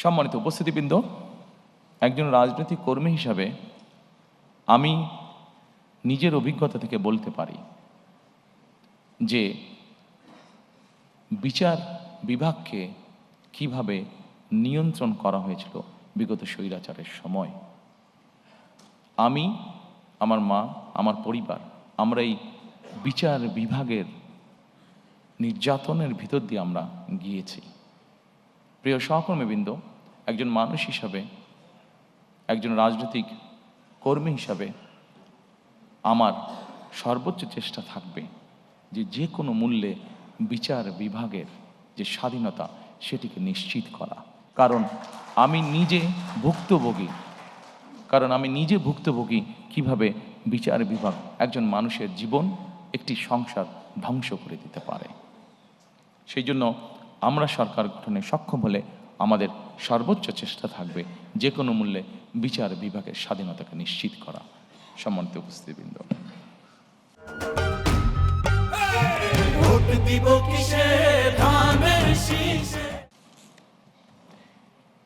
সম্মানিত উপস্থিতিবৃন্দ, একজন রাজনৈতিক কর্মী হিসাবে আমি নিজের অভিজ্ঞতা থেকে বলতে পারি যে বিচার বিভাগকে কিভাবে নিয়ন্ত্রণ করা হয়েছিল বিগত স্বৈরাচারের সময়। আমি, আমার মা, আমার পরিবার, আমরা এই বিচার বিভাগের নির্যাতনের ভিতর দিয়ে আমরা গিয়েছি। প্রিয় সহকর্মীবৃন্দ, একজন মানুষ হিসাবে, একজন রাজনৈতিক কর্মী হিসাবে আমার সর্বোচ্চ চেষ্টা থাকবে যে কোনো মূল্যে বিচার বিভাগের যে স্বাধীনতা সেটিকে নিশ্চিত করা। কারণ আমি নিজে ভুক্তভোগী কিভাবে বিচার বিভাগ একজন মানুষের জীবন, একটি সংসার ধ্বংস করে দিতে পারে। সেই জন্য আমরা সরকার গঠনে সক্ষম হলে আমাদের সর্বোচ্চ চেষ্টা থাকবে যে কোনো মূল্যে বিচার বিভাগের স্বাধীনতাকে নিশ্চিত করা। সম্মানিত উপস্থিতিবৃন্দ,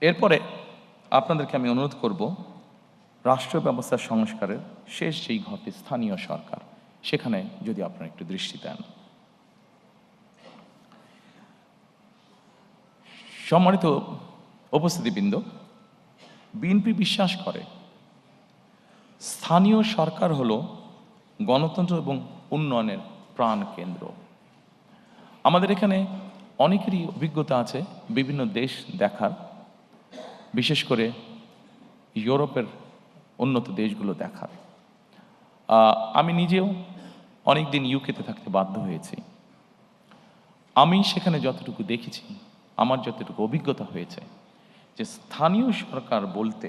এরপরে আপনাদেরকে আমি অনুরোধ করব, রাষ্ট্র ব্যবস্থার সংস্কারের শেষ যেই ঘটে স্থানীয় সরকার, সেখানে যদি আপনারা একটু দৃষ্টি দেন। সম্মানিত উপস্থিতিবৃন্দ, বিএনপি বিশ্বাস করে স্থানীয় সরকার হলো গণতন্ত্র এবং উন্নয়নের প্রাণ কেন্দ্র। আমাদের এখানে অনেকেরই অভিজ্ঞতা আছে বিভিন্ন দেশ দেখার, বিশেষ করে ইউরোপের উন্নত দেশগুলো দেখার। আমি নিজেও অনেক দিন ইউকেতে থাকতে বাধ্য হয়েছি। আমি সেখানে যতটুকু দেখেছি, আমার যতটুকু অভিজ্ঞতা হয়েছে, যে স্থানীয় সরকার বলতে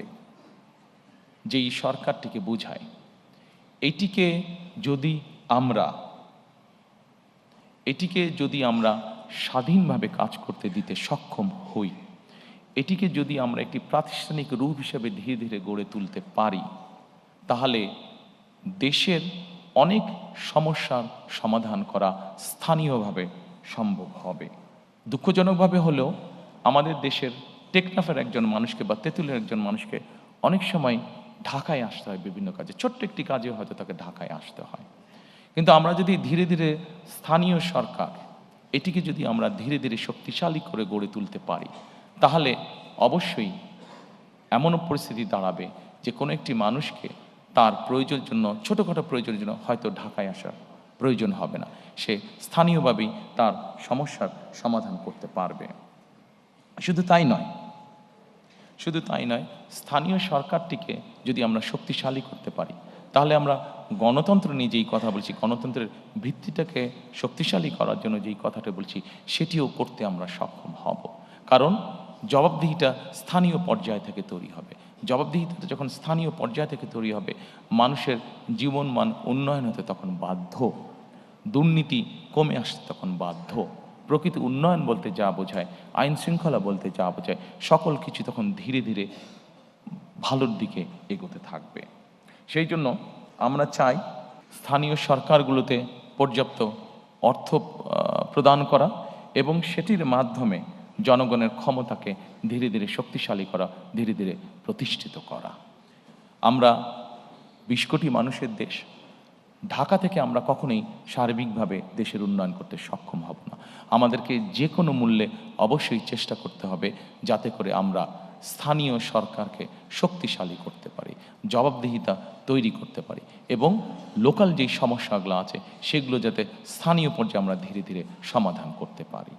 যেই সরকারটিকে বোঝায়, এটিকে যদি আমরা স্বাধীনভাবে কাজ করতে দিতে সক্ষম হই, এটিকে যদি আমরা একটি প্রাতিষ্ঠানিক রূপ হিসেবে ধীরে ধীরে গড়ে তুলতে পারি, তাহলে দেশের অনেক সমস্যার সমাধান করা স্থানীয়ভাবে সম্ভব হবে। দুঃখজনকভাবে হলেও আমাদের দেশের টেকনাফের একজন মানুষকে বা তেঁতুলের একজন মানুষকে অনেক সময় ঢাকায় আসতে হয় বিভিন্ন কাজে, ছোট্ট একটি কাজে হয়তো তাকে ঢাকায় আসতে হয়। কিন্তু আমরা যদি ধীরে ধীরে স্থানীয় সরকার এটিকে যদি আমরা ধীরে ধীরে শক্তিশালী করে গড়ে তুলতে পারি, তাহলে অবশ্যই এমনও পরিস্থিতি দাঁড়াবে যে কোনো একটি মানুষকে তার প্রয়োজনের জন্য, ছোটোখাটো প্রয়োজনের জন্য হয়তো ঢাকায় আসার প্রয়োজন হবে না, সে স্থানীয়ভাবেই তার সমস্যার সমাধান করতে পারবে। শুধু তাই নয়, স্থানীয় সরকারটিকে যদি আমরা শক্তিশালী করতে পারি, তাহলে আমরা গণতন্ত্র নিয়ে যেই কথা বলছি, গণতন্ত্রের ভিত্তিটাকে শক্তিশালী করার জন্য যেই কথাটা বলছি, সেটিও করতে আমরা সক্ষম হব। কারণ জবাবদিহিটা স্থানীয় পর্যায় থেকে তৈরি হবে। জবাবদিহিতা যখন স্থানীয় পর্যায় থেকে তৈরি হবে, মানুষের জীবনমান উন্নয়ন হতে তখন বাধ্য, দুর্নীতি কমে আসতে তখন বাধ্য, প্রকৃত উন্নয়ন বলতে যা বোঝায়, আইন শৃঙ্খলা বলতে যা বোঝায়, সকল কিছু তখন ধীরে ধীরে ভালোর দিকে এগোতে থাকবে। সেই জন্য আমরা চাই স্থানীয় সরকারগুলোতে পর্যাপ্ত অর্থ প্রদান করা এবং সেটির মাধ্যমে জনগণের ক্ষমতাকে ধীরে ধীরে শক্তিশালী করা, ধীরে ধীরে প্রতিষ্ঠিত করা। আমরা 20 কোটি মানুষের দেশ, ঢাকা থেকে আমরা কখনোই সার্বিকভাবে দেশের উন্নয়ন করতে সক্ষম হব না। আমাদেরকে যে কোনো মূল্যে অবশ্যই চেষ্টা করতে হবে যাতে করে আমরা স্থানীয় সরকারকে শক্তিশালী করতে পারি, জবাবদিহিতা তৈরি করতে পারি এবং লোকাল যেই সমস্যাগুলো আছে সেগুলো যাতে স্থানীয় পর্যায়ে আমরা ধীরে ধীরে সমাধান করতে পারি।